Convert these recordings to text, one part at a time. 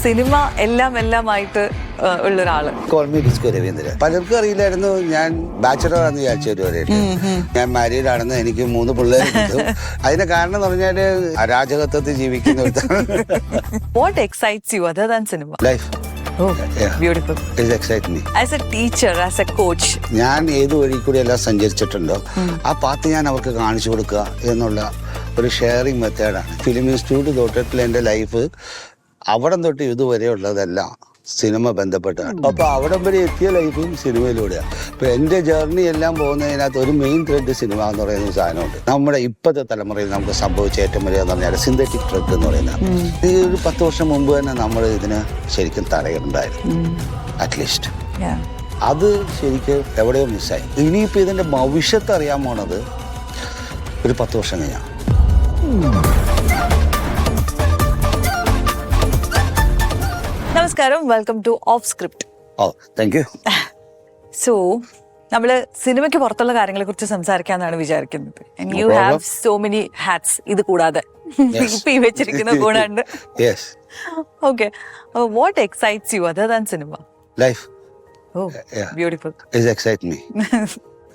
Cinema എല്ലാമായിട്ട് ഉള്ളൊരാള്. രവീന്ദ്രൻ പലർക്കും അറിയില്ലായിരുന്നു ഞാൻ ബാച്ചലർ ആണെന്ന് വിചാരിച്ചവരെ. ഞാൻ മാരീഡ് ആണെന്ന്, എനിക്ക് 3 പിള്ളേർ. അതിന്റെ കാരണം എന്ന് പറഞ്ഞാല് അരാജകത്വത്തിൽ ജീവിക്കുന്ന What excites you other than cinema? Life. Oh, beautiful. It excites me. As a teacher, as a coach. ഞാൻ ഏത് വഴി കൂടി എല്ലാം സഞ്ചരിച്ചിട്ടുണ്ടോ ആ പാത്ത് ഞാൻ അവർക്ക് കാണിച്ചു കൊടുക്കുക എന്നുള്ള ഒരു ഷെയറിങ് മെത്തേഡാണ്. ഫിലിം ഇൻസ്റ്റിറ്റ്യൂട്ട് തൊട്ടിട്ടുള്ള എൻ്റെ ലൈഫ് അവിടം തൊട്ട് ഇതുവരെ ഉള്ളതെല്ലാം സിനിമ ബന്ധപ്പെട്ടാണ്. അപ്പൊ അവിടം വരെ എത്തിയ ലൈഫും സിനിമയിലൂടെയാണ്. അപ്പൊ എന്റെ ജേർണി എല്ലാം പോകുന്നതിനകത്ത് ഒരു മെയിൻ ത്രെഡ് സിനിമ എന്ന് പറയുന്ന സാധനമുണ്ട്. നമ്മുടെ ഇപ്പോഴത്തെ തലമുറയിൽ നമുക്ക് സംഭവിച്ച ഏറ്റവും വലിയ എന്ന് പറഞ്ഞാൽ സിന്തറ്റിക് ഡ്രഗ് എന്ന് പറയുന്നത്. ഈ ഒരു 10 വർഷം മുമ്പ് തന്നെ നമ്മൾ ഇതിന് ശരിക്കും തടയുണ്ടായിരുന്നു. അറ്റ്ലീസ്റ്റ് അത് ശരിക്കും എവിടെയോ മിസ്സായി. ഇനിയിപ്പോൾ ഇതിന്റെ ഭവിഷ്യത്ത് അറിയാൻ പോണത് ഒരു 10 വർഷം കഴിഞ്ഞാൽ. നമസ്കാരം, welcome to off script. Oh, thank you. So നമ്മള് സിനിമയ്ക്ക് പുറത്തുള്ള കാര്യങ്ങളെ കുറിച്ച് സംസാരിക്കാന്നാണ് വിചാരിക്കുന്നത്. You have so many hats. ഇത് കൂടാതെ ഇപ്പൊ ഈ വെച്ചിരിക്കുന്ന കൂടാണ്ട്. Okay, what excites you other than cinema? Life. Oh, beautiful. It excites me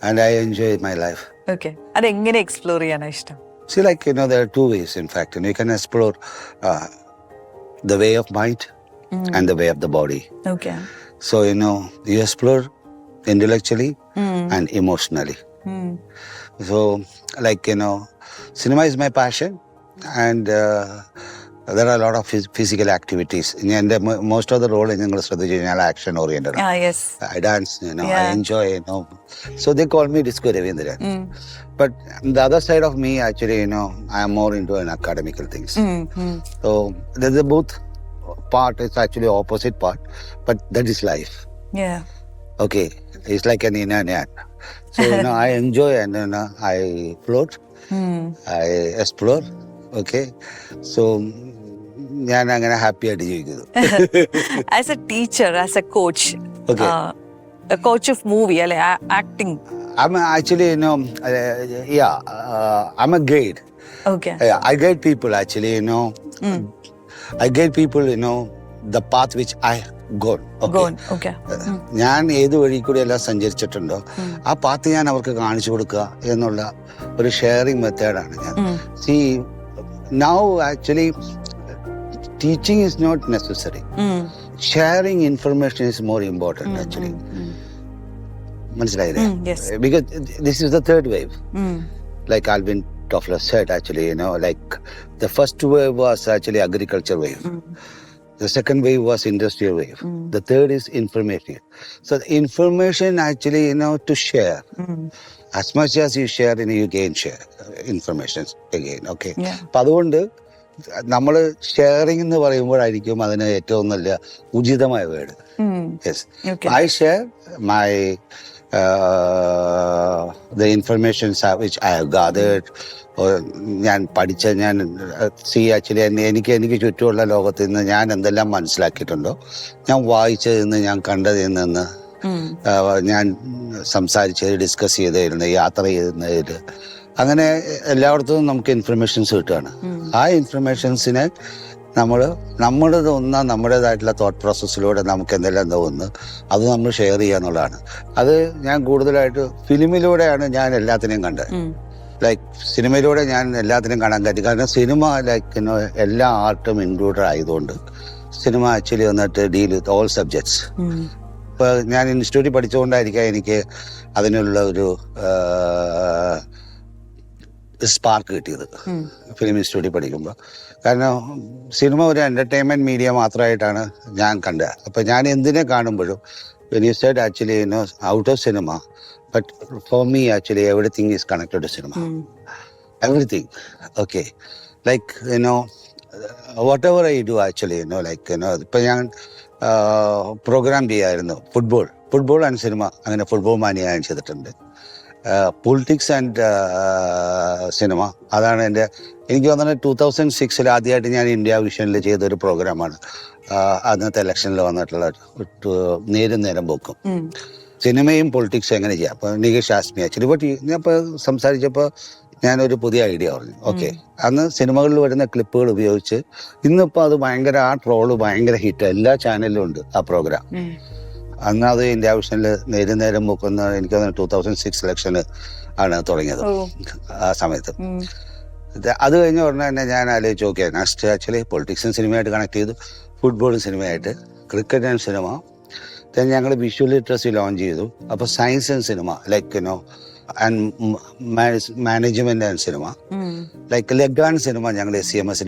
and I enjoy my life. Okay, അതെങ്ങനെ എക്സ്പ്ലോർ ചെയ്യാനാ ഇഷ്ടം? See, like, there are 2 ways, in fact, and you can explore the way of mind and the way of the body. Okay. So, you explore intellectually and emotionally. So, like, cinema is my passion, and there are a lot of physical activities. And most of the role in action oriented. Yes. I dance, I enjoy, So they call me Disco Ravindran. But the other side of me, actually, I am more into academical things. So there's a both part, it's actually opposite part, but that is life. Yeah. Okay, it's like an in and out. So I enjoy and I float, I explore. Okay, so ഞാൻ അങ്ങനെ happy ആയിട്ട് ജീവിക്കുന്നു. As A teacher, as A coach, coach of movie അല്ലെ, acting? I'm actually, I'm a guide. Okay. I guide people actually, I guide people, the path which I gone. Okay. ഞാൻ ഏത് വഴി കൂടി എല്ലാം സഞ്ചരിച്ചിട്ടുണ്ടോ ആ പാത്ത് ഞാൻ അവർക്ക് കാണിച്ചു കൊടുക്കുക എന്നുള്ള ഒരു ഷെയറിങ് മെത്തേഡാണ് ഞാൻ. See, now actually teaching is not necessary. Sharing information is more important actually. മനസ്സിലായില്ലേ? Because this is the third wave. Like Alvin Toffler said actually, like the first wave was actually agriculture wave. The second wave was industrial wave. The third is information. So the information actually, to share. As much as you share, you gain share information again. Okay. അപ്പൊ അതുകൊണ്ട് നമ്മൾ sharing എന്ന് പറയുമ്പോഴായിരിക്കും അതിന് ഏറ്റവും നല്ല ഉചിതമായ word. Yes, I share my the informations which I have gathered. ഞാൻ പഠിച്ച ആക്ച്വലി എനിക്ക് ചുറ്റുമുള്ള ലോകത്തിൽ നിന്ന് ഞാൻ എന്തെല്ലാം മനസ്സിലാക്കിയിട്ടുണ്ടോ, ഞാൻ വായിച്ചതിൽ നിന്ന്, ഞാൻ കണ്ടതിൽ നിന്ന്, ഞാൻ സംസാരിച്ചത്, ഡിസ്കസ് ചെയ്തിരുന്നത്, യാത്ര ചെയ്യുന്നതിൽ, അങ്ങനെ എല്ലായിടത്തും നമുക്ക് ഇൻഫർമേഷൻസ് കിട്ടുകയാണ്. ആ ഇൻഫർമേഷൻസിനെ നമ്മുടെ തോന്നുന്ന നമ്മുടേതായിട്ടുള്ള തോട്ട് പ്രോസസ്സിലൂടെ നമുക്ക് എന്തെല്ലാം തോന്നുന്നു അത് നമ്മൾ ഷെയർ ചെയ്യാന്നുള്ളതാണ്. അത് ഞാൻ കൂടുതലായിട്ട് ഫിലിമിലൂടെയാണ് ഞാൻ എല്ലാത്തിനെയും കണ്ടത്. ലൈക്ക് സിനിമയിലൂടെ ഞാൻ എല്ലാത്തിനും കാണാൻ പറ്റി. കാരണം സിനിമ ലൈക്ക് എല്ലാ ആർട്ടും ഇൻക്ലൂഡഡ് ആയതുകൊണ്ട് സിനിമ ആക്ച്വലി വന്നിട്ട് ഡീൽ വിത്ത് ഓൾ സബ്ജക്ട്സ്. ഇപ്പൊ ഞാൻ ഇൻസ്റ്റിറ്റ്യൂട്ടിൽ പഠിച്ചുകൊണ്ടായിരിക്കാം എനിക്ക് അതിനുള്ള ഒരു സ്പാർക്ക് കിട്ടിയത് ഫിലിം ഇൻസ്റ്റിറ്റ്യൂട്ടിൽ പഠിക്കുമ്പോൾ. കാരണം സിനിമ ഒരു എന്റർടൈൻമെന്റ് മീഡിയ മാത്രമായിട്ടാണ് ഞാൻ കണ്ടത്. അപ്പൊ ഞാൻ എന്തിനെ കാണുമ്പോഴും when you said actually out of cinema, but for me actually everything is connected to cinema. Everything. Okay, like whatever I do actually, like ഇപ്പൊ ഞാൻ പ്രോഗ്രാം ചെയ്യായിരുന്നു ഫുട്ബോൾ ആൻഡ് സിനിമ, അങ്ങനെ ഫുട്ബോൾ മാനിയ ഞാൻ ചെയ്തിട്ടുണ്ട്. പൊളിറ്റിക്സ് ആൻഡ് സിനിമ, അതാണ് എനിക്ക് തോന്നുന്നത് 2006 ആദ്യമായിട്ട് ഞാൻ ഇന്ത്യ വിഷനിൽ ചെയ്തൊരു പ്രോഗ്രാമാണ്. അന്നത്തെ ഇലക്ഷനിൽ വന്നിട്ടുള്ള നേരം പോക്കും സിനിമയും പൊളിറ്റിക്സും എങ്ങനെ ചെയ്യാം. അപ്പൊ നികേഷ് ആസ്മി ആക്ച്വലി ഞാൻ ഇപ്പൊ സംസാരിച്ചപ്പോൾ ഞാനൊരു പുതിയ ഐഡിയ പറഞ്ഞു. ഓക്കെ, അന്ന് സിനിമകളിൽ വരുന്ന ക്ലിപ്പുകൾ ഉപയോഗിച്ച് ഇന്നിപ്പോൾ അത് ഭയങ്കര, ആ ട്രോള് ഭയങ്കര ഹിറ്റ്, എല്ലാ ചാനലിലും ഉണ്ട് ആ പ്രോഗ്രാം. അന്ന് അത് ഇന്ത്യ വിഷനിൽ നേരം മുക്കുന്ന എനിക്ക് 2006 ഇലക്ഷന് ആണ് തുടങ്ങിയത് ആ സമയത്ത്. അത് കഴിഞ്ഞ ഉടനെ തന്നെ ഞാൻ ആലോചിച്ച് നോക്കിയാൽ നെക്സ്റ്റ് ആക്ച്വലി പൊളിറ്റിക്സും സിനിമയായിട്ട് കണക്ട് ചെയ്തു, ഫുട്ബോളും സിനിമയായിട്ട്, ക്രിക്കറ്റ് ആൻഡ് സിനിമ. then ഞങ്ങൾ വിഷ്വൽ ലിറ്ററസി ലോഞ്ച് ചെയ്തു. അപ്പോൾ science and cinema like and management and cinema like Lagaan cinema ഞങ്ങൾ CMS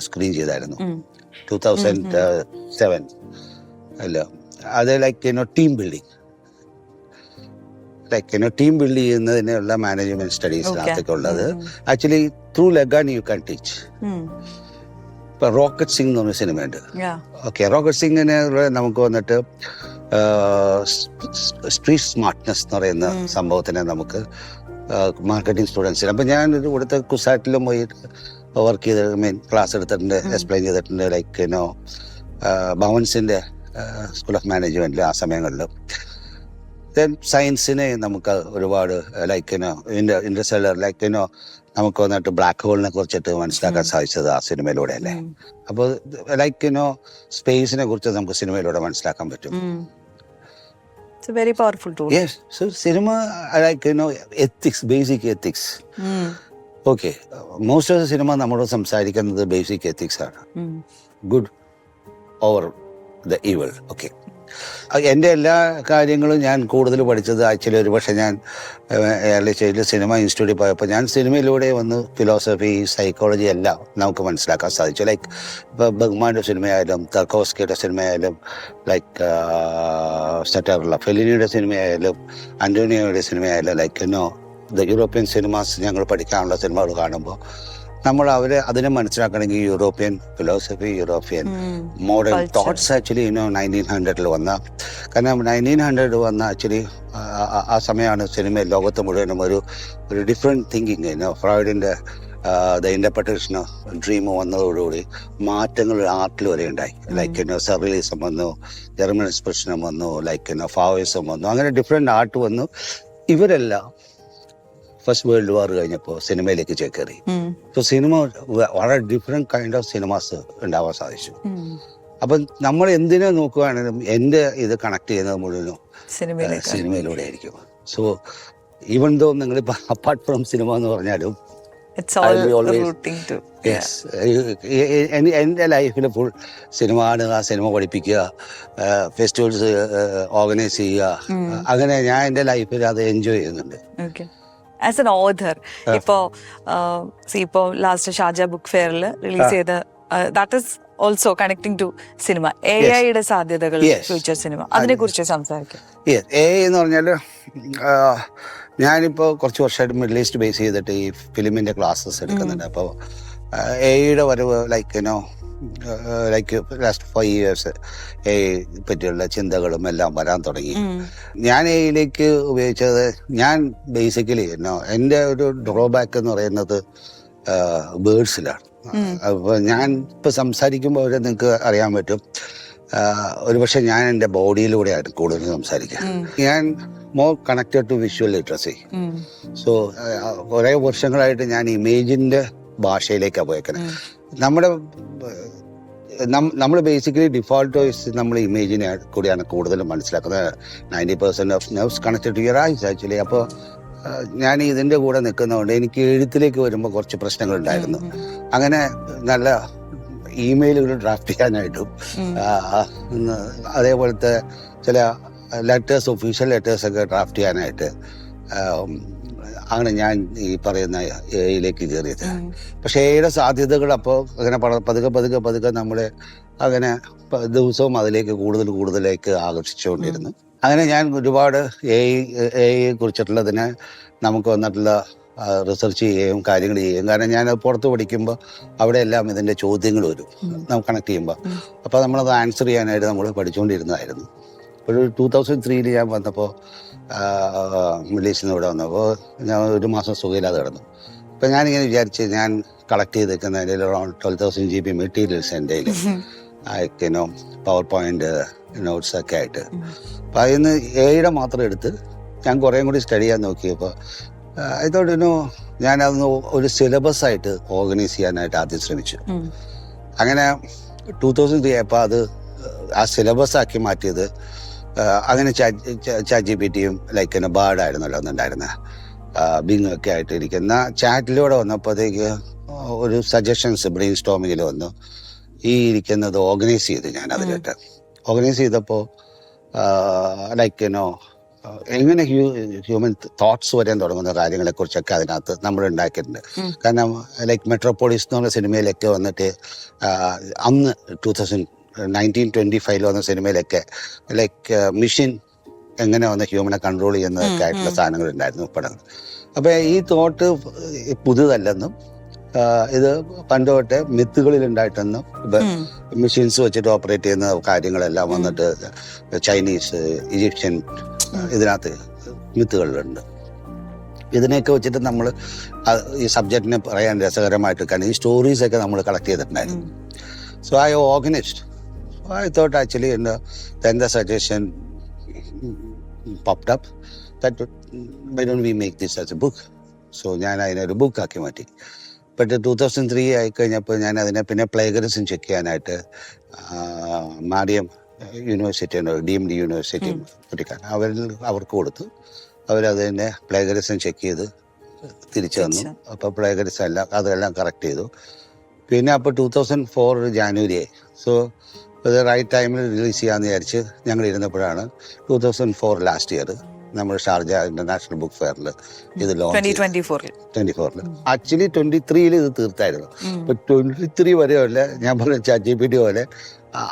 സ്ക്രീൻ ചെയ്തായിരുന്നു 2007 അല്ല. അത് like team building, like team build ചെയ്യുന്നതിനുള്ള മാനേജ്മെന്റ് സ്റ്റഡീസിനകത്തൊക്കെ ഉള്ളത്. Actually through Lagaan you can teach. ഇപ്പൊ റോക്കറ്റ് സിംഗ് എന്ന് പറഞ്ഞ സിനിമയുണ്ട്. ഓക്കെ, റോക്കറ്റ് സിംഗിന് നമുക്ക് വന്നിട്ട് സ്ട്രീറ്റ് സ്മാർട്ട്നെസ് എന്ന് പറയുന്ന സംഭവത്തിനെ നമുക്ക് മാർക്കറ്റിംഗ് സ്റ്റുഡൻസിന്, അപ്പം ഞാൻ ഇവിടുത്തെ കുസാറ്റിലും പോയി വർക്ക് ചെയ്ത് ക്ലാസ് എടുത്തിട്ടുണ്ട്, എക്സ്പ്ലെയിൻ ചെയ്തിട്ടുണ്ട്. ലൈക്ക് ഭവൻസിന്റെ സ്കൂൾ ഓഫ് മാനേജ്മെന്റിൽ ആ സമയങ്ങളിൽ. ദെൻ സയൻസിനെ നമുക്ക് ഒരുപാട് ലൈക്ക് ഇൻഡസ്ട്രിയൽ ലൈക്ക് നമുക്ക് വന്നിട്ട് ബ്ലാക്ക് ഹോളിനെ കുറിച്ചിട്ട് മനസ്സിലാക്കാൻ സാധിച്ചത് ആ സിനിമയിലൂടെ അല്ലേ. അപ്പോൾ ലൈക്ക് സ്പേസിനെ കുറിച്ച് നമുക്ക് സിനിമയിലൂടെ മനസ്സിലാക്കാൻ പറ്റും. It's a very powerful tool. Yes, so cinema like ethics, basic ethics. Okay, most of the cinema നമ്മളോട് സംസാരിക്കുന്നത് ബേസിക് എത്തിക്സ് ആണ്. Good over the ഈവൽ. ഓക്കെ, എൻ്റെ എല്ലാ കാര്യങ്ങളും ഞാൻ കൂടുതൽ പഠിച്ചത് ആക്ച്വലി ഒരു പക്ഷേ ഞാൻ സിനിമ ഇൻസ്റ്റിറ്റ്യൂട്ടിൽ പോയപ്പോൾ ഞാൻ സിനിമയിലൂടെ വന്ന് ഫിലോസഫി, സൈക്കോളജി എല്ലാം നമുക്ക് മനസ്സിലാക്കാൻ സാധിച്ചു. ലൈക്ക് ഇപ്പോൾ ബഹ്മാൻ്റെ സിനിമയായാലും തർക്കോസ്കിയുടെ സിനിമയായാലും ലൈക്ക് സെറ്ററുള്ള ഫെലിനിയുടെ സിനിമയായാലും അന്റോണിയോയുടെ സിനിമയായാലും ലൈക്ക് ദ യൂറോപ്യൻ സിനിമാസ് ഞങ്ങൾ പഠിക്കാനുള്ള സിനിമകൾ കാണുമ്പോൾ നമ്മൾ അതിനെ മനസ്സിലാക്കണമെങ്കിൽ European philosophy, European modern thoughts actually 1900 വന്ന, കാരണം 1900 വന്ന ആക്ച്വലി ആ സമയമാണ് സിനിമയിൽ ലോകത്ത് മുഴുവനും ഒരു ഡിഫറെൻറ്റ് തിങ്കിങ്. ഫ്രോയിഡിൻ്റെ ദ ഇൻ്റർപ്രിട്ടേഷൻ ഡ്രീം വന്നതോടുകൂടി മാറ്റങ്ങൾ ആർട്ടിൽ വരെ ഉണ്ടായി. ലൈക്ക് സർറിയലിസം വന്നു, ജർമ്മൻ എക്സ്പ്രഷനും വന്നു, ലൈക്ക് ഫാവോയിസം വന്നു, അങ്ങനെ ഡിഫറെൻറ്റ് ആർട്ട് വന്നു. ഇവരെല്ലാം ഫസ്റ്റ് വേൾഡ് വാർ കഴിഞ്ഞപ്പോൾ സിനിമയിലേക്ക് ചേക്കേറി. സോ സിനിമ വളരെ ഡിഫറെന്റ് കൈൻഡ് ഓഫ് സിനിമാസ് ഉണ്ടാവാൻ സാധിച്ചു. അപ്പം നമ്മൾ എന്തിനെ നോക്കുകയാണെങ്കിലും എൻ്റെ ഇത് കണക്ട് ചെയ്യുന്നത് മുഴുവനും സിനിമയിലൂടെ ആയിരിക്കും. സോ ഈവൻ ദോ നിങ്ങൾ അപ്പാർട്ട് ഫ്രം സിനിമ എന്ന് പറഞ്ഞാലും എൻ്റെ ലൈഫിൽ ഫുൾ സിനിമ ആണ്. ആ സിനിമ പഠിപ്പിക്കുക, ഫെസ്റ്റിവൽസ് ഓർഗനൈസ് ചെയ്യുക, അങ്ങനെ ഞാൻ എൻ്റെ ലൈഫിൽ അത് എൻജോയ് ചെയ്യുന്നുണ്ട്. ആസ് എൻ ഓഥർ ഇപ്പോ ലാസ്റ്റ് ഷാർജ ബുക്ക് ഫെയറിൽ റിലീസ് ചെയ്ത that is also connecting to cinema, AI-യുടെ സാധ്യതകൾ ഫ്യൂച്ചർ സിനിമ, അതിനെ കുറിച്ച് സംസാരിക്കാം. AI എന്ന് പറഞ്ഞാൽ ഞാനിപ്പോൾ കുറച്ച് വർഷമായിട്ട് മിഡിൽ ഈസ്റ്റ് ബേസ് ചെയ്തിട്ട് ഈ ഫിലിമിൻ്റെ ക്ലാസ്സസ് എടുക്കുന്നുണ്ട്. അപ്പോൾ AI-യുടെ വരവ് ലൈക്ക് ലാസ്റ്റ് 5 years പറ്റിയുള്ള ചിന്തകളും എല്ലാം വരാൻ തുടങ്ങി. ഞാൻ AI-യിലേക്ക് ഉപയോഗിച്ചത്, ഞാൻ ബേസിക്കലി എൻ്റെ ഒരു ഡ്രോബാക്ക് എന്ന് പറയുന്നത് ബേർഡ്സിലാണ്. അപ്പോൾ ഞാൻ ഇപ്പോൾ സംസാരിക്കുമ്പോൾ നിങ്ങൾക്ക് അറിയാൻ പറ്റും, ഒരുപക്ഷെ ഞാൻ എൻ്റെ ബോഡിയിലൂടെയാണ് കൂടുതൽ സംസാരിക്കുക. ഞാൻ more connected to visual literacy. So കുറേ വർഷങ്ങളായിട്ട് ഞാൻ ഇമേജിൻ്റെ ഭാഷയിലേക്കാണ് പോയേക്കുന്നത്. നമ്മൾ ബേസിക്കലി ഡിഫോൾട്ട് വോയിസ് നമ്മൾ ഇമേജിനെ കൂടിയാണ് കൂടുതലും മനസ്സിലാക്കുന്നത്. 90% of nerves connected to your eyes actually. അപ്പോൾ ഞാൻ ഇതിൻ്റെ കൂടെ നിൽക്കുന്നതുകൊണ്ട് എനിക്ക് എഴുത്തിലേക്ക് വരുമ്പോൾ കുറച്ച് പ്രശ്നങ്ങളുണ്ടായിരുന്നു. അങ്ങനെ നല്ല ഇമെയിലുകൾ ഡ്രാഫ്റ്റ് ചെയ്യാനായിട്ടും അതേപോലത്തെ ചില ലെറ്റേഴ്സ്, ഒഫീഷ്യൽ ലെറ്റേഴ്സൊക്കെ ഡ്രാഫ്റ്റ് ചെയ്യാനായിട്ട് അങ്ങനെ ഞാൻ ഈ പറയുന്ന AI-യിലേക്ക് കയറിയത്. പക്ഷേ AI-യുടെ സാധ്യതകൾ അപ്പോൾ അങ്ങനെ പതുക്കെ നമ്മളെ അങ്ങനെ ദിവസവും അതിലേക്ക് കൂടുതലേക്ക് ആകർഷിച്ചുകൊണ്ടിരുന്നു. അങ്ങനെ ഞാൻ ഒരുപാട് AI-യെ കുറിച്ചിട്ടുള്ളതിന് നമുക്ക് വന്നിട്ടുള്ള റിസർച്ച് ചെയ്യുകയും കാര്യങ്ങൾ ചെയ്യുകയും, കാരണം ഞാൻ പുറത്ത് പഠിക്കുമ്പോൾ അവിടെ എല്ലാം ഇതിൻ്റെ ചോദ്യങ്ങൾ വരും നമുക്ക് കണക്ട് ചെയ്യുമ്പോൾ. അപ്പോൾ നമ്മളത് ആൻസർ ചെയ്യാനായിട്ട് നമ്മൾ പഠിച്ചുകൊണ്ടിരുന്നതായിരുന്നു. ഒരു 2003 ഞാൻ വന്നപ്പോൾ മിഡിൽ ഈസ്റ്റിൽ നിന്ന് ഇവിടെ വന്നപ്പോൾ ഞാൻ 1 മാസം സുഖമില്ലാതെ കിടന്നു. അപ്പം ഞാനിങ്ങനെ വിചാരിച്ച് ഞാൻ കളക്ട് ചെയ്തേക്കുന്ന എൻ്റെ അറൗണ്ട് 12,000 GB മെറ്റീരിയൽസ് എൻ്റെ കയ്യിൽ പവർ പോയിന്റ് നോട്ട്സൊക്കെ ആയിട്ട്. അപ്പം അതിൽ നിന്ന് AI-യുടെ മാത്രം എടുത്ത് ഞാൻ കുറേയും കൂടി സ്റ്റഡി ചെയ്യാൻ നോക്കിയപ്പോൾ ഐ തോട്ട് ഞാനതൊന്ന് ഒരു സിലബസ് ആയിട്ട് ഓർഗനൈസ് ചെയ്യാനായിട്ട് ആദ്യം ശ്രമിച്ചു. അങ്ങനെ 2003 ആയപ്പോൾ അത് ആ സിലബസ് ആക്കി മാറ്റിയത്. അങ്ങനെ ChatGPTയും ലൈക്ക് ബാർഡായിരുന്നല്ലോ ഒന്നുണ്ടായിരുന്ന ബിങ് ഒക്കെ ആയിട്ട് ഇരിക്കുന്ന ചാറ്റിലൂടെ വന്നപ്പോഴത്തേക്ക് ഒരു സജഷൻസ് ബ്രെയിൻ സ്റ്റോമിങ്ങിൽ വന്നു. ഈ ഇരിക്കുന്നത് ഓർഗനൈസ് ചെയ്തു. ഞാൻ അതിലിട്ട് ഓർഗനൈസ് ചെയ്തപ്പോൾ ലൈക്ക് എങ്ങനെ ഹ്യൂമൻ തോട്ട്സ് വരാൻ തുടങ്ങുന്ന കാര്യങ്ങളെക്കുറിച്ചൊക്കെ അതിനകത്ത് നമ്മൾ ഉണ്ടാക്കിയിട്ടുണ്ട്. കാരണം ലൈക്ക് മെട്രോപോളിസ് എന്ന് പറഞ്ഞ സിനിമയിലൊക്കെ വന്നിട്ട് അന്ന് 1925 വന്ന സിനിമയിലൊക്കെ ലൈക്ക് മെഷീൻ എങ്ങനെ വന്ന് ഹ്യൂമനെ കൺട്രോൾ ചെയ്യുന്നതൊക്കെ ആയിട്ടുള്ള സാധനങ്ങൾ ഉണ്ടായിരുന്നു പടങ്ങൾ. അപ്പോൾ ഈ തോട്ട് പുതുതല്ലെന്നും ഇത് പണ്ട് തൊട്ടേ മിത്തുകളിൽ ഉണ്ടായിട്ടെന്നും മെഷീൻസ് വെച്ചിട്ട് ഓപ്പറേറ്റ് ചെയ്യുന്ന കാര്യങ്ങളെല്ലാം വന്നിട്ട് ചൈനീസ്, ഈജിപ്ഷ്യൻ ഇതിനകത്ത് മിത്തുകളിലുണ്ട്. ഇതിനെയൊക്കെ വെച്ചിട്ട് നമ്മൾ ഈ സബ്ജക്റ്റിനെ പറയാൻ രസകരമായിട്ട് കാരണം ഈ സ്റ്റോറീസൊക്കെ നമ്മൾ കളക്ട് ചെയ്തിട്ടുണ്ടായിരുന്നു. So I organised. I thought actually then the suggestion popped up that why don't we make this as a book? So ഞാൻ അതിനൊരു ബുക്കാക്കി മാറ്റി. ബട്ട് 2003 ആയിക്കഴിഞ്ഞപ്പോൾ ഞാൻ അതിനെ പിന്നെ പ്ലേഗറിസം ചെക്ക് ചെയ്യാനായിട്ട് മാരിയം യൂണിവേഴ്സിറ്റി ഡീംഡ് യൂണിവേഴ്സിറ്റി കുട്ടിക്കാരൻ അവർക്ക് കൊടുത്തു. അവരത് തന്നെ പ്ലേഗറിസം ചെക്ക് ചെയ്ത് തിരിച്ചു തന്നു. അപ്പോൾ പ്ലേഗറിസം എല്ലാം അതെല്ലാം കറക്റ്റ് ചെയ്തു. പിന്നെ അപ്പോൾ 2004 ജാനുവരി ആയി. സോ അത് റൈറ്റ് ടൈമിൽ റിലീസ് ചെയ്യാമെന്ന് വിചാരിച്ച് ഞങ്ങൾ ഇരുന്നപ്പോഴാണ് 2004 ലാസ്റ്റ് ഇയർ നമ്മൾ ഷാർജ ഇന്റർനാഷണൽ ബുക്ക് ഫെയറിൽ ഇത് ലോഞ്ച് 2024 ആക്ച്വലി 23 ഇത് തീർത്തായിരുന്നു. ഇപ്പൊ 23 വരെയുള്ള ഞാൻ പറഞ്ഞ ChatGPT പോലെ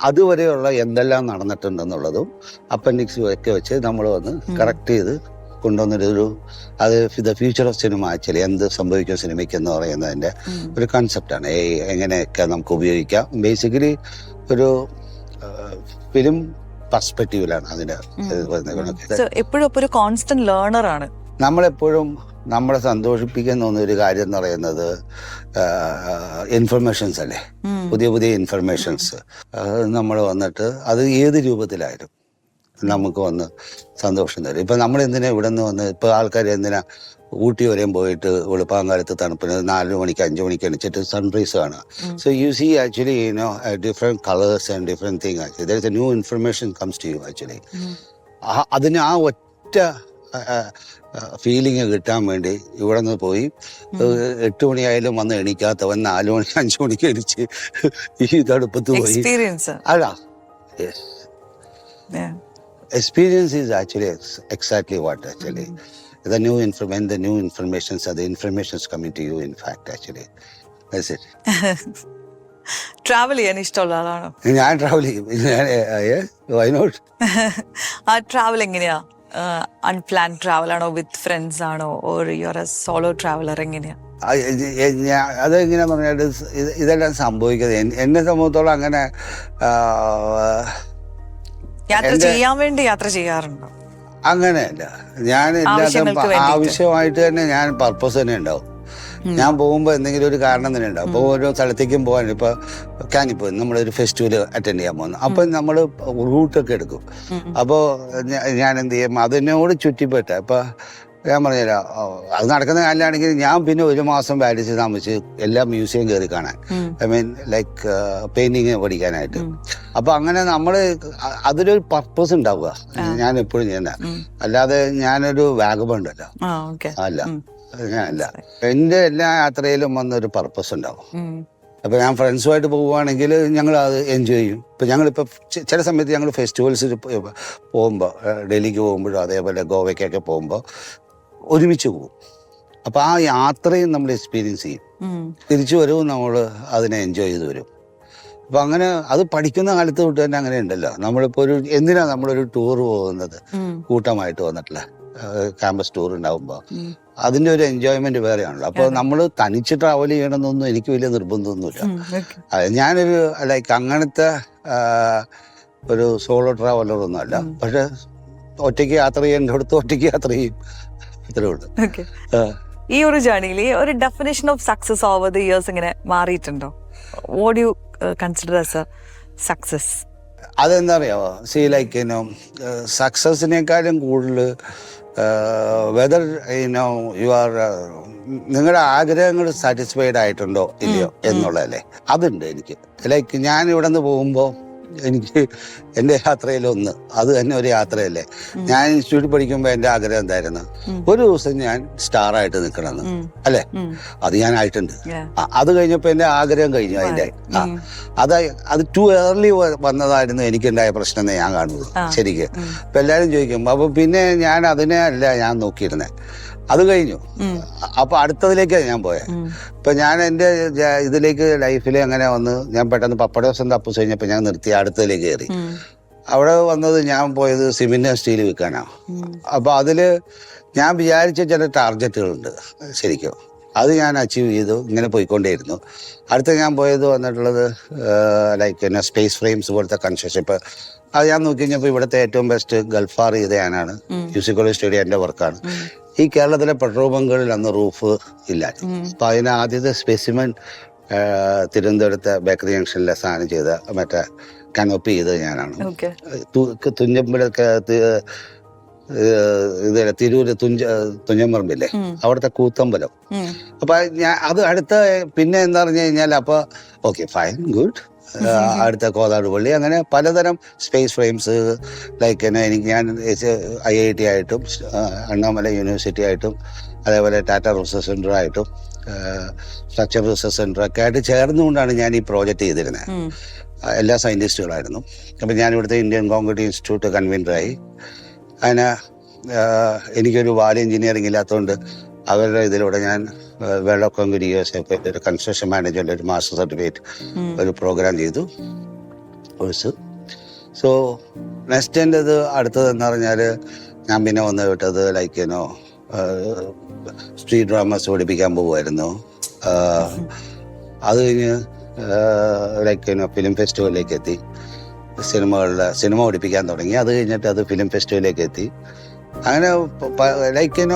അതുവരെയുള്ള എന്തെല്ലാം നടന്നിട്ടുണ്ടെന്നുള്ളതും അപ്പൻഡിക്സ് ഒക്കെ വെച്ച് നമ്മൾ വന്ന് കറക്റ്റ് ചെയ്ത് കൊണ്ടുവന്നൊരു അത് the future of cinema actually എന്ത് സംഭവിക്കും സിനിമയ്ക്ക് എന്ന് പറയുന്നതിന്റെ ഒരു കൺസെപ്റ്റാണ്. എങ്ങനെയൊക്കെ നമുക്ക് ഉപയോഗിക്കാം. ബേസിക്കലി ഒരു ഫിലിം പെർസ്പെക്റ്റീവിലാണ് അതിന്റെ എപ്പോഴും ഒരു കോൺസ്റ്റന്റ് ലേണർ ആണ്. നമ്മളെപ്പോഴും നമ്മളെ സന്തോഷിപ്പിക്കുന്ന ഒരു കാര്യം എന്ന് പറയുന്നത് ഇൻഫർമേഷൻസ് അല്ലേ, പുതിയ പുതിയ ഇൻഫർമേഷൻസ് നമ്മൾ വന്നിട്ട് അത് ഏത് രൂപത്തിലായാലും നമുക്ക് വന്ന് സന്തോഷം തരും. ഇപ്പൊ നമ്മൾ എന്തിനാ ഇവിടെ നിന്ന് വന്ന് ഇപ്പൊ ആൾക്കാർ എന്തിനാ ഊട്ടി വരെയും പോയിട്ട് വെളുപ്പാങ്കാലത്ത് തണുപ്പിന് 4 മണിക്ക് 5 മണിക്ക് എണിച്ചിട്ട് സൺറൈസ് കാണുക. So you see actually different colours and different thing. Actually there is a new information comes to you actually. അതിന് ആ ഒറ്റ ഫീലിംഗ് കിട്ടാൻ വേണ്ടി ഇവിടെ നിന്ന് പോയി 8 മണിയായാലും വന്ന് എണീക്കാത്തവൻ 4 മണി 5 മണിക്ക് എണിച്ച് ഈ തണുപ്പത്ത് പോയി അല്ല. Experience is actually exactly what actually the new informations are the informations coming to you in fact actually that's it. Travel ചെയ്യാൻ ഇഷ്ടമുള്ള ആളാണോ? ഞാൻ ട്രാവൽ ചെയ്യും. why not? ആ ട്രാവൽ എങ്ങനെയാ? അൺപ്ലാൻഡ് ട്രാവൽ ആണോ, വിത്ത് ഫ്രണ്ട്സ് ആണോ, or you are A solo traveller? എങ്ങനെയാ അതെങ്ങനെയാന്ന് പറഞ്ഞാൽ ഇതെല്ലാം സംഭവിക്കുന്നത് എന്നെ സംബന്ധിച്ചോളം അങ്ങനെ യാത്ര ചെയ്യാൻ വേണ്ടി യാത്ര ചെയ്യാറുണ്ടോ? അങ്ങനെയല്ല. ഞാൻ ആവശ്യമായിട്ട് തന്നെ ഞാൻ പർപ്പസ് തന്നെ ഉണ്ടാവും. ഞാൻ പോകുമ്പോൾ എന്തെങ്കിലും ഒരു കാരണം തന്നെ ഉണ്ടാവും. അപ്പോൾ ഓരോ സ്ഥലത്തേക്കും പോകാൻ ഇപ്പൊ കാനിപ്പോ നമ്മളൊരു ഫെസ്റ്റിവൽ അറ്റൻഡ് ചെയ്യാൻ പോകുന്നു. അപ്പൊ നമ്മൾ റൂട്ടൊക്കെ എടുക്കും. അപ്പോൾ ഞാൻ എന്ത് ചെയ്യും, അതിനോട് ചുറ്റിപ്പറ്റ ഇപ്പൊ ഞാൻ പറഞ്ഞുതരാം. അത് നടക്കുന്ന കാലമാണെങ്കിൽ ഞാൻ പിന്നെ 1 മാസം പാരീസിൽ താമസിച്ച് എല്ലാ മ്യൂസിയം കയറി കാണാൻ, ഐ മീൻ ലൈക്ക് പെയിന്റിങ് പഠിക്കാനായിട്ട്. അപ്പൊ അങ്ങനെ നമ്മള് അതിലൊരു പർപ്പസ് ഉണ്ടാവുക. ഞാൻ എപ്പോഴും ചെയ്യുന്ന അല്ലാതെ ഞാനൊരു വാഗബണ്ടല്ല. അല്ല, ഞാനല്ല. എന്റെ എല്ലാ യാത്രയിലും വന്നൊരു പർപ്പസ് ഉണ്ടാവും. അപ്പൊ ഞാൻ ഫ്രണ്ട്സുമായിട്ട് പോവുകയാണെങ്കിൽ ഞങ്ങൾ അത് എൻജോയ് ചെയ്യും. ഇപ്പൊ ഞങ്ങളിപ്പോ ചില സമയത്ത് ഞങ്ങൾ ഫെസ്റ്റിവൽസിൽ പോകുമ്പോൾ, ഡൽഹിക്ക് പോകുമ്പോഴും അതേപോലെ ഗോവയ്ക്കൊക്കെ പോകുമ്പോൾ ഒരുമിച്ച് പോകും. അപ്പൊ ആ യാത്രയും നമ്മൾ എക്സ്പീരിയൻസ് ചെയ്യും. തിരിച്ചു വരവും നമ്മൾ അതിനെ എൻജോയ് ചെയ്ത് വരും. അപ്പൊ അങ്ങനെ അത് പഠിക്കുന്ന കാലത്ത് തൊട്ട് തന്നെ അങ്ങനെ ഉണ്ടല്ലോ. നമ്മളിപ്പോ എന്തിനാ നമ്മളൊരു ടൂർ പോകുന്നത്, കൂട്ടമായിട്ട് വന്നിട്ടില്ല ക്യാമ്പസ് ടൂർ ഉണ്ടാകുമ്പോൾ അതിന്റെ ഒരു എൻജോയ്മെന്റ് വേറെയാണല്ലോ. അപ്പൊ നമ്മൾ തനിച്ച് ട്രാവൽ ചെയ്യണമെന്നൊന്നും എനിക്ക് വലിയ നിർബന്ധമൊന്നുമില്ല. ഞാനൊരു ലൈക്ക് അങ്ങനത്തെ ഒരു സോളോ ട്രാവലർ ഒന്നും അല്ല. പക്ഷെ ഒറ്റയ്ക്ക് യാത്ര ചെയ്യേണ്ടടുത്ത് ഒറ്റയ്ക്ക് യാത്ര ചെയ്യും, ഇത്രേ ഉള്ളൂ. ഈ ഒരു ജേർണിയിൽ ഒരു definition of success over the years ഇങ്ങനെ മാറിയിട്ടുണ്ടോ? What you consider as a success? അതെന്താ അറിയാമോ, സീ ലൈക്ക് സക്സസിനേക്കാളും കൂടുതൽ വെദർ യു ആർ നിങ്ങളുടെ ആഗ്രഹങ്ങൾ സാറ്റിസ്ഫൈഡ് ആയിട്ടുണ്ടോ ഇല്ലയോ എന്നുള്ളതല്ലേ, അതുണ്ട് എനിക്ക്. ലൈക്ക് ഞാൻ ഇവിടെ നിന്ന് പോകുമ്പോൾ എനിക്ക് എൻ്റെ യാത്രയിലൊന്ന് അത് തന്നെ ഒരു യാത്രയല്ലേ. ഞാൻ ഇൻസ്റ്റിറ്റ്യൂട്ടിൽ പഠിക്കുമ്പോൾ എൻ്റെ ആഗ്രഹം എന്തായിരുന്നു, ഒരു ദിവസം ഞാൻ സ്റ്റാർ ആയിട്ട് നിൽക്കണമെന്ന്, അല്ലേ? അത് ഞാൻ ആയിട്ടുണ്ട്. അത് കഴിഞ്ഞപ്പോൾ എൻ്റെ ആഗ്രഹം കഴിഞ്ഞു. അതിൻ്റെ അത് ടു ഏർലി വന്നതായിരുന്നു എനിക്കുണ്ടായ പ്രശ്നം എന്നേ ഞാൻ കാണുള്ളൂ ശരിക്കും. ഇപ്പം എല്ലാവരും ചോദിക്കും, അപ്പോൾ പിന്നെ ഞാൻ അതിനെ അല്ല ഞാൻ നോക്കിയിരുന്നത്, അത് കഴിഞ്ഞു. അപ്പൊ അടുത്തതിലേക്കാണ് ഞാൻ പോയത്. ഇപ്പൊ ഞാൻ എൻ്റെ ഇതിലേക്ക് ലൈഫിൽ അങ്ങനെ വന്ന് ഞാൻ പെട്ടെന്ന് പപ്പടോസം തപ്പുസ് കഴിഞ്ഞപ്പോൾ ഞാൻ നിർത്തി അടുത്തതിലേക്ക് കയറി. അവിടെ വന്നത് ഞാൻ പോയത് സിമെന്റ് സ്റ്റീൽ വിൽക്കാനാണ്. അപ്പൊ അതില് ഞാൻ വിചാരിച്ച ചില ടാർഗറ്റുകളുണ്ട് ശരിക്കും, അത് ഞാൻ അച്ചീവ് ചെയ്തു. ഇങ്ങനെ പോയിക്കൊണ്ടേയിരുന്നു. അടുത്ത ഞാൻ പോയത് വന്നിട്ടുള്ളത് ലൈക്ക് സ്പേസ് ഫ്രെയിംസ് പോലത്തെ കൺസ്ട്രക്ഷൻ. ഇപ്പൊ അത് ഞാൻ നോക്കി കഴിഞ്ഞപ്പോൾ ഇവിടുത്തെ ഏറ്റവും ബെസ്റ്റ് ഗൾഫാർ ചെയ്തയാനാണ് മ്യൂസിക് കോളേജ് സ്റ്റുഡിയോ എൻ്റെ വർക്കാണ്. ഈ കേരളത്തിലെ പെട്രോൾ ബങ്കുകളിൽ അന്ന് റൂഫ് ഇല്ല. അപ്പൊ അതിന് ആദ്യത്തെ സ്പെസിമെൻ തിരുവനന്തപുരത്തെ ബേക്കറി ജംഗ്ഷനിലെ സാധനം ചെയ്ത മറ്റേ കനോപ്പി ചെയ്തത് ഞാനാണ്. തുഞ്ചമ്പലൊക്കെ ഇത് തിരൂര് തുഞ്ചമ്പറമ്പില്ലേ അവിടുത്തെ കൂത്തമ്പലം. അപ്പൊ ഞാൻ അത് അടുത്ത പിന്നെ എന്താ പറഞ്ഞു കഴിഞ്ഞാൽ അപ്പൊ ഓക്കെ ഫൈൻ ഗുഡ്, അടുത്ത കോതാട് പള്ളി, അങ്ങനെ പലതരം സ്പേസ് ഫ്രെയിംസ് ലൈക്ക് എനിക്ക് ഞാൻ IIT ആയിട്ടും അണ്ണാമല യൂണിവേഴ്സിറ്റി ആയിട്ടും അതേപോലെ ടാറ്റ റിസർച്ച് സെൻ്റർ ആയിട്ടും സ്ട്രക്ചർ റിസർച്ച് സെൻ്റർ ഒക്കെ ആയിട്ട് ചേർന്നുകൊണ്ടാണ് ഞാൻ ഈ പ്രോജക്റ്റ് ചെയ്തിരുന്നത്. എല്ലാ സയൻറ്റിസ്റ്റുകളായിരുന്നു. അപ്പം ഞാൻ ഇവിടുത്തെ ഇന്ത്യൻ കോൺക്രീറ്റ് ഇൻസ്റ്റിറ്റ്യൂട്ട് കൺവീനറായി. അതിന് എനിക്കൊരു വാൽ എഞ്ചിനീയറിംഗ് ഇല്ലാത്തതുകൊണ്ട് അവരുടെ ഇതിലൂടെ ഞാൻ വേൾഡ് ഓഫ് കോൺക്രീറ്റ് USA ഒരു കൺസ്ട്രക്ഷൻ മാനേജ്മെന്റ് ഒരു മാസ്റ്റർ സർട്ടിഫിക്കറ്റ് ഒരു പ്രോഗ്രാം ചെയ്തു കോഴ്സ്. സോ നെക്സ്റ്റ് എൻ്റെ ഇത് അടുത്തതെന്ന് പറഞ്ഞാൽ ഞാൻ പിന്നെ വന്ന് വിട്ടത് ലൈക്ക് സ്ട്രീറ്റ് ഡ്രാമാസ് പഠിപ്പിക്കാൻ പോകുമായിരുന്നു. അത് കഴിഞ്ഞ് ലൈക്ക് ഫിലിം ഫെസ്റ്റിവലിലേക്ക് എത്തി. സിനിമ പഠിപ്പിക്കാൻ തുടങ്ങി. അത് കഴിഞ്ഞിട്ട് അത് ഫിലിം ഫെസ്റ്റിവലിലേക്ക് എത്തി. അങ്ങനെ like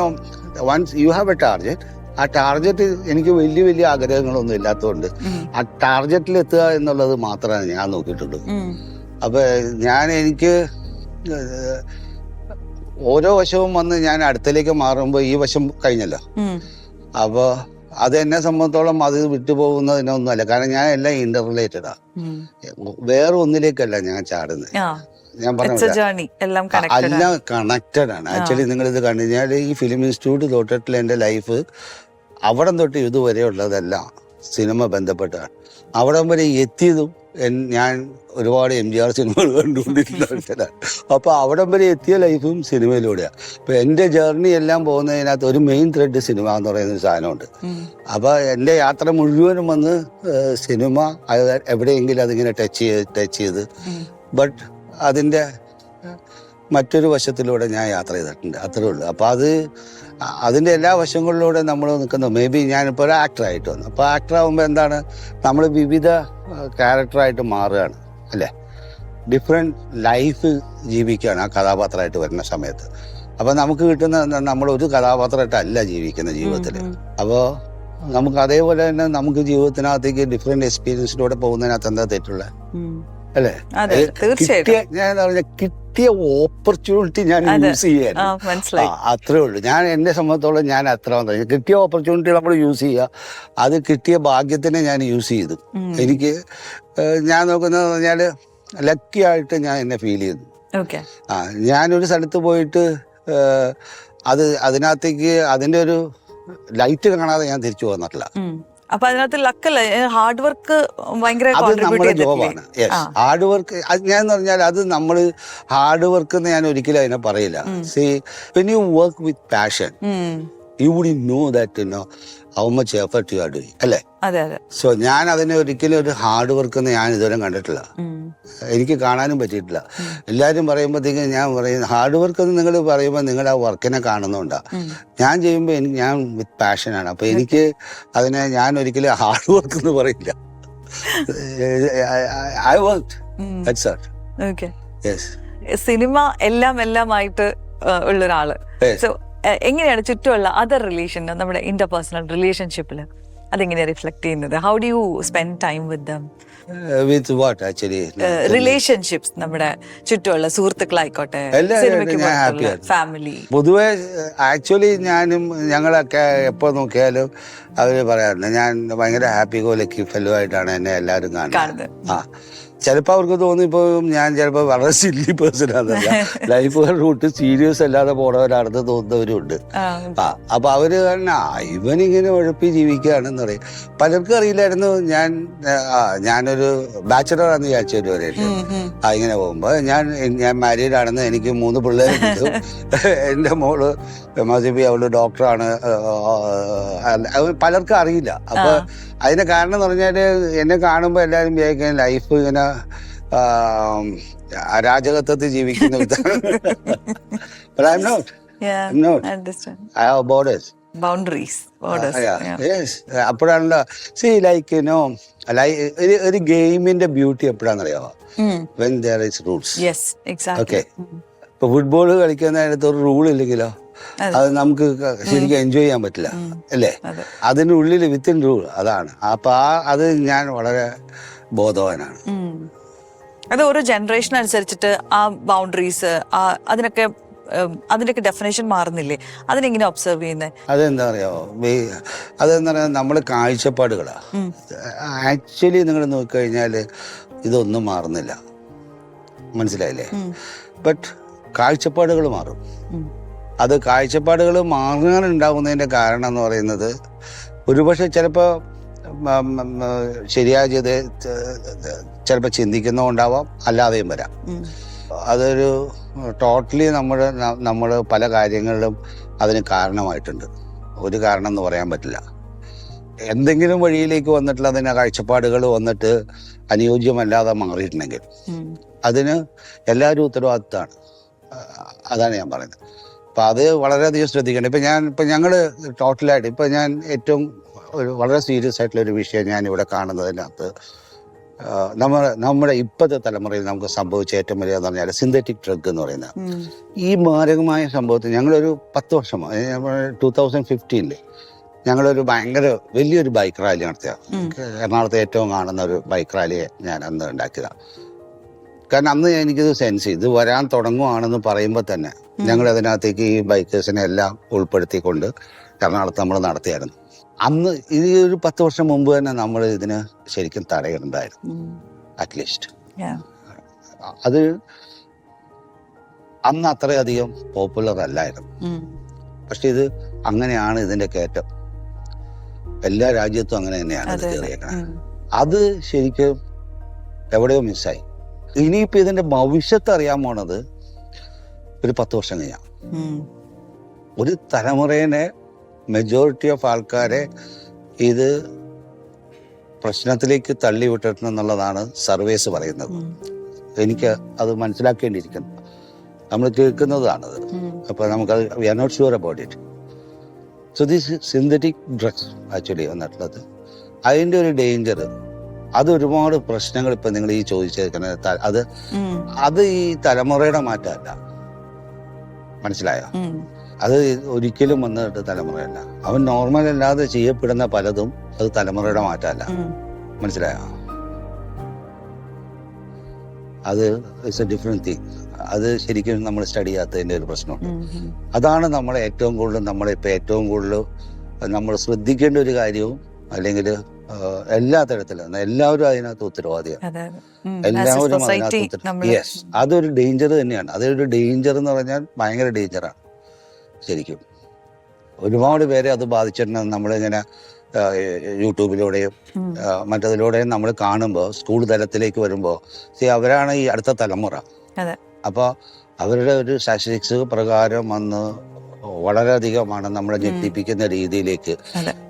once you have a target, ആ ടാർഗറ്റ് എനിക്ക് വലിയ വലിയ ആഗ്രഹങ്ങളൊന്നും ഇല്ലാത്തതുകൊണ്ട് ആ ടാർഗറ്റിൽ എത്തുക എന്നുള്ളത് മാത്രമാണ് ഞാൻ നോക്കിയിട്ടുള്ളൂ. അപ്പൊ എനിക്ക് ഓരോ വശവും വന്ന് ഞാൻ അടുത്തേക്ക് മാറുമ്പോൾ ഈ വശം കഴിഞ്ഞല്ലോ. അപ്പൊ അത് എന്നെ സംബന്ധിച്ചോളം അത് വിട്ടുപോകുന്നതിനൊന്നുമല്ല. കാരണം ഞാൻ എല്ലാം ഇന്റർ റിലേറ്റഡാ, വേറെ ഒന്നിലേക്കല്ല ഞാൻ ചാടുന്നത്. ഞാൻ പറഞ്ഞു എല്ലാം കണക്റ്റഡ് ആണ്. ആക്ച്വലി നിങ്ങൾ ഇത് കണ്ടു കഴിഞ്ഞാൽ ഈ ഫിലിം ഇൻസ്റ്റിറ്റ്യൂട്ട് തൊട്ടിട്ടുള്ള എൻ്റെ ലൈഫ് അവിടം തൊട്ട് ഇതുവരെ ഉള്ളതെല്ലാം സിനിമ ബന്ധപ്പെട്ടാണ്. അവിടം വരെ എത്തിയതും ഞാൻ ഒരുപാട് MGR സിനിമകൾ കണ്ടുകൊണ്ടിരുന്ന. അപ്പൊ അവിടം വരെ എത്തിയ ലൈഫും സിനിമയിലൂടെയാണ്. അപ്പൊ എൻ്റെ ജേർണി എല്ലാം പോകുന്നതിനകത്ത് ഒരു മെയിൻ ത്രെഡ് സിനിമ എന്ന് പറയുന്ന ഒരു സാധനമുണ്ട്. അപ്പൊ എൻ്റെ യാത്ര മുഴുവനും വന്ന് സിനിമ എവിടെയെങ്കിലും അതിങ്ങനെ ടച്ച് ചെയ്ത് ബട്ട് അതിൻ്റെ മറ്റൊരു വശത്തിലൂടെ ഞാൻ യാത്ര ചെയ്തിട്ടുണ്ട്, അത്രേ ഉള്ളൂ. അപ്പോൾ അതിൻ്റെ എല്ലാ വശങ്ങളിലൂടെ നമ്മൾ നിൽക്കുന്നു. മേ ബി ഞാനിപ്പോൾ ഒരു ആക്ടറായിട്ട് വന്നു. അപ്പോൾ ആക്ടറാകുമ്പോൾ എന്താണ്, നമ്മൾ വിവിധ ക്യാരക്ടറായിട്ട് മാറുകയാണ്, അല്ലേ? ഡിഫറെൻറ്റ് ലൈഫ് ജീവിക്കുകയാണ് ആ കഥാപാത്രമായിട്ട് വരുന്ന സമയത്ത്. അപ്പോൾ നമുക്ക് കിട്ടുന്ന നമ്മളൊരു കഥാപാത്രമായിട്ടല്ല ജീവിക്കുന്ന ജീവിതത്തിൽ. അപ്പോൾ നമുക്ക് അതേപോലെ തന്നെ നമുക്ക് ജീവിതത്തിനകത്തേക്ക് ഡിഫറെൻറ്റ് എക്സ്പീരിയൻസിലൂടെ പോകുന്നതിനകത്ത് എന്താ തെറ്റുള്ള, അല്ലേ? ഞാൻ പറഞ്ഞ കിട്ടിയ ഓപ്പർച്യൂണിറ്റി ഞാൻ യൂസ് ചെയ്യാൻ, അത്രേ ഉള്ളൂ. ഞാൻ എന്നെ സംബന്ധിച്ചോളം ഞാൻ അത്ര കിട്ടിയ ഓപ്പർച്യൂണിറ്റി നമ്മൾ യൂസ് ചെയ്യുക. അത് കിട്ടിയ ഭാഗ്യത്തിനെ ഞാൻ യൂസ് ചെയ്തു. എനിക്ക് ഞാൻ നോക്കുന്നത് പറഞ്ഞാൽ ലക്കി ആയിട്ട് ഞാൻ എന്നെ ഫീൽ ചെയ്തു. ഞാനൊരു സ്ഥലത്ത് പോയിട്ട് അതിനകത്തേക്ക് അതിൻ്റെ ഒരു ലൈറ്റ് കാണാതെ ഞാൻ തിരിച്ചു പോന്നിട്ടില്ല. അപ്പൊ അതിനകത്ത് ലക്കല്ല, ഹാർഡ് വർക്ക് ഭയങ്കര നമ്മുടെ ജോബാണ്. ഹാർഡ് വർക്ക് ഞാൻ പറഞ്ഞാൽ അത് നമ്മൾ ഹാർഡ് വർക്ക് എന്ന് ഞാൻ ഒരിക്കലും അതിനെ പറയില്ല. See when you work with passion you wouldn't know that how much effort you are doing, അല്ലേ? സോ ഞാൻ അതിനെ ഒരിക്കലും ഒരു ഹാർഡ് വർക്ക് എന്ന് ഞാൻ ഇതുവരെ കണ്ടിട്ടില്ല, എനിക്ക് കാണാനും പറ്റിയിട്ടില്ല. എല്ലാവരും പറയുമ്പോഴത്തേക്കും ഞാൻ പറയും ഹാർഡ് വർക്ക് എന്ന് നിങ്ങൾ പറയുമ്പോൾ നിങ്ങൾ ആ വർക്കിനെ കാണുന്നുണ്ടാ. ഞാൻ ചെയ്യുമ്പോൾ ഞാൻ വിത്ത് പാഷനാണ്. അപ്പൊ എനിക്ക് അതിനെ ഞാൻ ഒരിക്കലും ഹാർഡ് വർക്ക് എന്ന് പറയില്ല. I worked. That's all. Okay. Yes. Cinema എല്ലാമായിട്ട് ഉള്ളൊരാള്. സോ എങ്ങനെയാണ് ചുറ്റുമുള്ള അതർ റിലേഷൻ, നമ്മുടെ ഇന്റർപേഴ്സണൽ റിലേഷൻഷിപ്പില് അതെങ്ങനെയാ റിഫ്ലക്ട് ചെയ്യുന്നത്? How do you spend time with dum? With what actually relationships, നമ്മുടെ ചുറ്റുമുള്ള സുഹൃത്തുക്കളായിക്കോട്ടെ, സിനിമയ്ക്ക് പുറത്തുള്ള ഫാമിലി. പൊതുവെ ആക്ച്വലി ഞാനും ഞങ്ങളൊക്കെ എപ്പോൾ നോക്കിയാലും അവര് പറയാറുണ്ട് ഞാൻ ഭയങ്കര ഹാപ്പി ഗോ ലക്കി ഫെല്ലോ ആയിട്ടാണ് എന്നെ എല്ലാവരും കാണുന്നത്. ആ ചിലപ്പോൾ അവർക്ക് തോന്നി ഇപ്പോൾ ഞാൻ ചിലപ്പോൾ വളരെ സില്ലി പേഴ്സൺ ആണെന്നല്ല, ലൈഫ് റൂട്ട് സീരിയസ് അല്ലാതെ പോണവരാണെന്ന് തോന്നുന്നവരും ഉണ്ട്. അപ്പൊ അവര് ഇവനിങ്ങനെ ഉഴപ്പി ജീവിക്കുകയാണെന്ന് പറയും. പലർക്കും അറിയില്ലായിരുന്നു ഞാനൊരു ബാച്ചലറാന്ന് വിചാരിച്ചവര് വരെയുണ്ട്. ഇങ്ങനെ പോകുമ്പോ ഞാൻ മാരീഡ് ആണെന്ന്, എനിക്ക് 3 പിള്ളേരുണ്ട്. എൻ്റെ മോള് മസിബി, അവള് ഡോക്ടറാണ്. പലർക്കും അറിയില്ല. അപ്പൊ അതിന്റെ കാരണം എന്ന് പറഞ്ഞാല് എന്നെ കാണുമ്പോ എല്ലാരും വിചാരിക്കാൻ ലൈഫ് ഇങ്ങനെ അരാജകത്വത്തിൽ ജീവിക്കുന്ന അപ്പോഴാണല്ലോ ഒരു ഗെയിമിന്റെ ബ്യൂട്ടി എപ്പോഴാണെന്നറിയാമോ? When there is rules. Okay, ഇപ്പൊ ഫുട്ബോൾ കളിക്കുന്നതിനകത്ത് ഒരു റൂൾ ഇല്ലെങ്കിലോ അത് നമുക്ക് ശരിക്കും എൻജോയ് ചെയ്യാൻ പറ്റില്ല, അല്ലേ? അതിനുള്ളിൽ വിത്തിൻ റൂൾ അതാണ്. അപ്പൊ അത് ഞാൻ വളരെ ബോധവാനാണ്. അത് ഓരോ ജനറേഷൻ അനുസരിച്ചിട്ട് ആ ബൗണ്ടറീസ് അതിനൊക്കെ ഡെഫിനേഷൻ മാറുന്നില്ലേ? അതിനെങ്ങനെ ഒബ്സർവ് ചെയ്യുന്നത്? അതെന്താ അറിയാമോ, അതെന്താ പറയാ, നമ്മള് കാഴ്ചപ്പാടുകളാ. ആക്ച്വലി നിങ്ങൾ നോക്കിക്കഴിഞ്ഞാല് ഇതൊന്നും മാറുന്നില്ല, മനസ്സിലായില്ലേ? ബട്ട് കാഴ്ചപ്പാടുകൾ മാറും. അത് കാഴ്ചപ്പാടുകൾ മാറാനുണ്ടാകുന്നതിന്റെ കാരണം എന്ന് പറയുന്നത് ഒരുപക്ഷെ ചിലപ്പോൾ ശരിയായ ചിലപ്പോൾ ചിന്തിക്കുന്നതുകൊണ്ടാവാം, അല്ലാതെയും വരാം. അതൊരു ടോട്ടലി നമ്മൾ പല കാര്യങ്ങളിലും അതിന് കാരണമായിട്ടുണ്ട്. ഒരു കാരണം എന്ന് പറയാൻ പറ്റില്ല. എന്തെങ്കിലും വഴിയിലേക്ക് വന്നിട്ടുള്ള അതിന് കാഴ്ചപ്പാടുകൾ വന്നിട്ട് അനുയോജ്യമല്ലാതെ മാറിയിട്ടുണ്ടെങ്കിൽ അതിന് എല്ലാവരും ഉത്തരവാദിത്തമാണ്. അതാണ് ഞാൻ പറയുന്നത്. അപ്പം അത് വളരെയധികം ശ്രദ്ധിക്കണം. ഇപ്പം ഞങ്ങള് ടോട്ടലായിട്ട് ഇപ്പം ഞാൻ ഏറ്റവും വളരെ സീരിയസ് ആയിട്ടുള്ള ഒരു വിഷയം ഞാൻ ഇവിടെ കാണുന്നതിനകത്ത് നമ്മുടെ ഇപ്പോഴത്തെ തലമുറയിൽ നമുക്ക് സംഭവിച്ച ഏറ്റവും വലിയ എന്ന് പറഞ്ഞാൽ സിന്തറ്റിക് ഡ്രഗ് എന്ന് പറയുന്ന ഈ മാരകമായ സംഭവത്തിൽ ഞങ്ങളൊരു 10 വർഷം 2015 ഞങ്ങളൊരു വലിയൊരു ബൈക്ക് റാലി നടത്തിയ, എറണാകുളത്ത് ഏറ്റവും കാണുന്ന ഒരു ബൈക്ക് റാലിയെ ഞാൻ അന്ന് ഉണ്ടാക്കിയതാണ്. കാരണം അന്ന് എനിക്കിത് സെൻസ് ചെയ്ത് വരാൻ തുടങ്ങുവാണെന്ന് പറയുമ്പോൾ തന്നെ ഞങ്ങൾ അതിനകത്തേക്ക് ഈ ബൈക്കേഴ്സിനെ എല്ലാം ഉൾപ്പെടുത്തിക്കൊണ്ട് എറണാകുളത്ത് നമ്മൾ നടത്തിയായിരുന്നു. അന്ന് ഈ ഒരു 10 വർഷം മുമ്പ് തന്നെ നമ്മൾ ഇതിന് ശരിക്കും തടയിടണ്ടായിരുന്നു, അറ്റ്ലീസ്റ്റ്. അത് അന്ന് അത്രയധികം പോപ്പുലർ അല്ലായിരുന്നു. പക്ഷെ ഇത് അങ്ങനെയാണ് ഇതിന്റെ കയറ്റം. എല്ലാ രാജ്യത്തും അങ്ങനെ തന്നെയാണ് ഇത് കയറിയേക്കണത്. അത് ശരിക്കും എവിടെയോ മിസ്സായി. ഇനിയിപ്പോ ഇതിന്റെ ഭവിഷ്യത്ത് അറിയാൻ പോണത് ഒരു 10 വർഷം കഴിഞ്ഞാൽ. ഒരു തലമുറേനെ മെജോറിറ്റി ഓഫ് ആൾക്കാരെ ഇത് പ്രശ്നത്തിലേക്ക് തള്ളിവിട്ടിട്ടുണ്ടെന്നുള്ളതാണ് സർവേസ് പറയുന്നത്. എനിക്ക് അത് മനസ്സിലാക്കേണ്ടിയിരിക്കുന്നു. നമ്മൾ കേൾക്കുന്നതാണത്. അപ്പൊ നമുക്കത് we are not sure about it. So this synthetic drugs actually വന്നിട്ടുള്ളത്, അതിന്റെ ഒരു ഡേഞ്ചർ, അത് ഒരുപാട് പ്രശ്നങ്ങൾ ഇപ്പൊ നിങ്ങൾ ഈ ചോദിച്ചേക്കുന്നത് അത് ഈ തലമുറയുടെ മാറ്റമല്ല, മനസ്സിലായോ? അത് ഒരിക്കലും വന്നിട്ട് തലമുറയല്ല. അവൻ നോർമൽ അല്ലാതെ ചെയ്യപ്പെടുന്ന പലതും അത് തലമുറയുടെ മാറ്റമല്ല, മനസ്സിലായോ? അത് ഇറ്റ്സ് എ ഡിഫറെന്റ് തിങ്. അത് ശരിക്കും നമ്മൾ സ്റ്റഡി ചെയ്യാത്തതിന്റെ ഒരു പ്രശ്നമുണ്ട്. അതാണ് നമ്മളെ ഏറ്റവും കൂടുതൽ നമ്മൾ ശ്രദ്ധിക്കേണ്ട ഒരു കാര്യവും. അല്ലെങ്കിൽ എല്ലാ തരത്തിലും എല്ലാവരും അതിനകത്ത് ഉത്തരവാദിയാണ്. എല്ലാവരും അതിനകത്ത് യെസ്, അതൊരു ഡേഞ്ചർ തന്നെയാണ്. അതൊരു ഡേഞ്ചർ എന്ന് പറഞ്ഞാൽ ഭയങ്കര ഡേഞ്ചറാണ് ശരിക്കും. ഒരുപാട് പേരെ അത് ബാധിച്ചിട്ടുണ്ട്. നമ്മളിങ്ങനെ യൂട്യൂബിലൂടെയും മറ്റതിലൂടെയും നമ്മൾ കാണുമ്പോൾ, സ്കൂൾ തലത്തിലേക്ക് വരുമ്പോൾ അവരാണ് ഈ അടുത്ത തലമുറ. അപ്പോൾ അവരുടെ ഒരു സ്റ്റാറ്റിസ്റ്റിക്സ് പ്രകാരം വന്ന് വളരെയധികമാണ് നമ്മളെ ഞെട്ടിപ്പിക്കുന്ന രീതിയിലേക്ക്.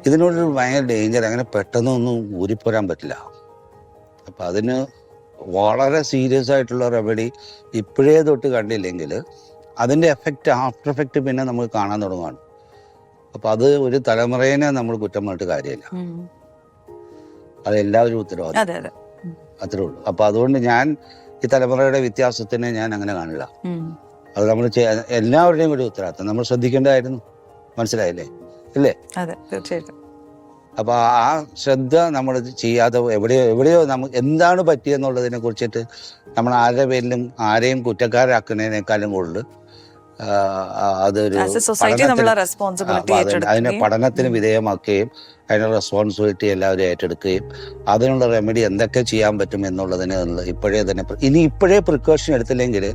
ഇതിനോടൊരു ഭയങ്കര ഡേഞ്ചർ. അങ്ങനെ പെട്ടെന്നൊന്നും ഊരിപ്പോരാൻ പറ്റില്ല. അപ്പം അതിന് വളരെ സീരിയസ് ആയിട്ടുള്ള റെമഡി ഇപ്പോഴേ തൊട്ട് കണ്ടില്ലെങ്കിൽ അതിൻ്റെ ആഫ്റ്റർ എഫക്റ്റ് പിന്നെ നമുക്ക് കാണാൻ തുടങ്ങുകയാണ്. അപ്പം അത് ഒരു തലമുറേനെ നമ്മൾ കുറ്റം പറഞ്ഞിട്ട് കാര്യമില്ല. അതെല്ലാവരും ഉത്തരവാദിത്വം, അത്രേ ഉള്ളൂ. അപ്പം അതുകൊണ്ട് ഞാൻ ഈ തലമുറയുടെ വ്യത്യാസത്തിനെ ഞാൻ അങ്ങനെ കാണില്ല. അത് നമ്മൾ എല്ലാവരുടെയും ഒരു ഉത്തരവാദിത്വം നമ്മൾ ശ്രദ്ധിക്കേണ്ടതായിരുന്നു. മനസ്സിലായില്ലേ? ഇല്ലേ? അതെ, തീർച്ചയായിട്ടും. അപ്പോൾ ആ ശ്രദ്ധ നമ്മൾ ചെയ്യാതെ എവിടെയോ നമുക്ക് എന്താണ് പറ്റിയെന്നുള്ളതിനെ കുറിച്ചിട്ട് നമ്മൾ ആരുടെ പേരിലും ആരെയും കുറ്റക്കാരാക്കുന്നതിനേക്കാളും കൂടുതൽ അതൊരു As a society നമ്മളെ responsibility അതിനെ പഠനത്തിന് വിധേയമാക്കുകയും അതിനുള്ള റെസ്പോൺസിബിലിറ്റി എല്ലാവരും ഏറ്റെടുക്കുകയും അതിനുള്ള റെമഡി എന്തൊക്കെ ചെയ്യാൻ പറ്റും എന്നുള്ളതിന് ഇപ്പോഴേ പ്രിക്കോഷൻ എടുത്തില്ലെങ്കിൽ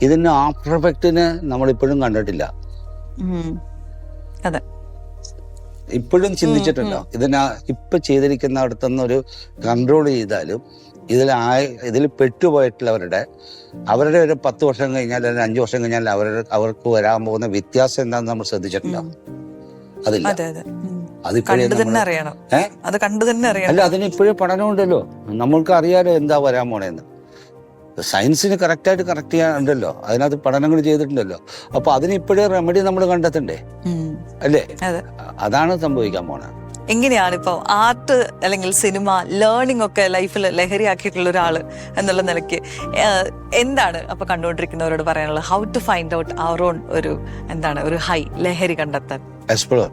ഇതിന് ആഫ്റ്റർ എഫക്റ്റിന് നമ്മളിപ്പോഴും കണ്ടിട്ടില്ല. അതെ, ഇപ്പോഴും ചിന്തിച്ചിട്ടുണ്ടോ ഇപ്പൊ ചെയ്തിരിക്കുന്നിടത്തുനിന്ന് ഒരു കൺട്രോൾ ചെയ്താലും ഇതിൽ പെട്ടുപോയിട്ടുള്ളവരുടെ ഒരു 10 വർഷം കഴിഞ്ഞാൽ അല്ലെങ്കിൽ 5 വർഷം കഴിഞ്ഞാൽ അവർക്ക് വരാൻ പോകുന്ന വ്യത്യാസം എന്താണെന്ന് നമ്മൾ ശ്രദ്ധിച്ചിട്ടുണ്ടോ? അതില്ല. അല്ല, അതിനിപ്പോഴും പഠനമുണ്ടല്ലോ, നമ്മൾക്ക് അറിയാലോ എന്താ വരാൻ പോണേന്ന്. സയൻസിന് കറക്റ്റായിട്ട് കറക്റ്റ് ചെയ്യാനുണ്ടല്ലോ, അതിനകത്ത് പഠനങ്ങൾ ചെയ്തിട്ടുണ്ടല്ലോ. അപ്പൊ അതിനിപ്പോഴേ റെമഡി നമ്മൾ കണ്ടെത്തണ്ടേ, അല്ലേ? അതാണ് സംഭവിക്കാൻ പോണ. എങ്ങനെയാണ് ഇപ്പോൾ ആർട്ട് അല്ലെങ്കിൽ സിനിമ ലേണിംഗ് ഒക്കെ ലൈഫിൽ ലഹരിയാക്കിയിട്ടുള്ള ഒരാള് എന്നുള്ള നിലയ്ക്ക് എന്താണ് അപ്പൊ കണ്ടുകൊണ്ടിരിക്കുന്നവരോട് പറയാനുള്ളത്? ഹൗ ടു ഫൈൻഡ് ഔട്ട് അവർ ഓൺ ഒരു ഹൈ ലഹരി കണ്ടെത്താൻ? എക്സ്പ്ലോർ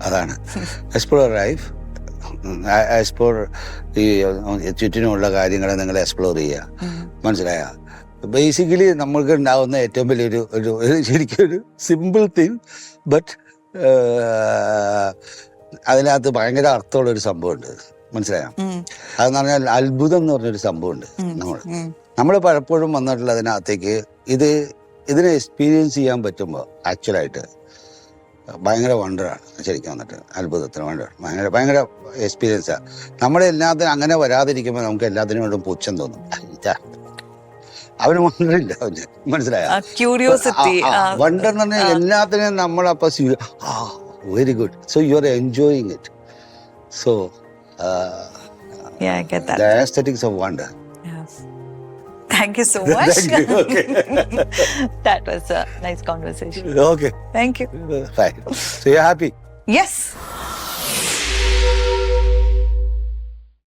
അതാണ്. എക്സ്പ്ലോർ ലൈഫ്, എക്സ്പ്ലോർ ഈ ചുറ്റിനുമുള്ള കാര്യങ്ങളെ നിങ്ങൾ എക്സ്പ്ലോർ ചെയ്യുക. മനസ്സിലായ? ബേസിക്കലി നമ്മൾക്ക് ഉണ്ടാവുന്ന ഏറ്റവും വലിയൊരു ശരിക്കും ഒരു സിമ്പിൾ തിങ്, ബട്ട് അതിനകത്ത് ഭയങ്കര അർത്ഥമുള്ളൊരു സംഭവമുണ്ട്. മനസ്സിലായോ? അതെന്ന് പറഞ്ഞാൽ അത്ഭുതം എന്ന് പറഞ്ഞൊരു സംഭവമുണ്ട്. നമ്മൾ പലപ്പോഴും വന്നിട്ടുള്ള അതിനകത്തേക്ക് ഇതിനെ എക്സ്പീരിയൻസ് ചെയ്യാൻ പറ്റുമ്പോൾ ആക്ച്വലായിട്ട് ഭയങ്കര വണ്ടറാണ് ശരിക്കും. വന്നിട്ട് അത്ഭുതത്തിന് വണ്ടർ ഭയങ്കര എക്സ്പീരിയൻസാണ്. നമ്മളെല്ലാത്തിനും അങ്ങനെ വരാതിരിക്കുമ്പോൾ നമുക്ക് എല്ലാത്തിനും വേണ്ടും പുച്ഛം തോന്നും. അവന് വണ്ടറില്ല, അവന് മനസ്സിലായ? വണ്ടർ എന്ന് പറഞ്ഞാൽ എല്ലാത്തിനും നമ്മളപ്പോ very good. So you are enjoying it. So the aesthetics of wonder. Thank you so much. That was a nice conversation. Okay. Thank you. Fine. So you're happy? Yes.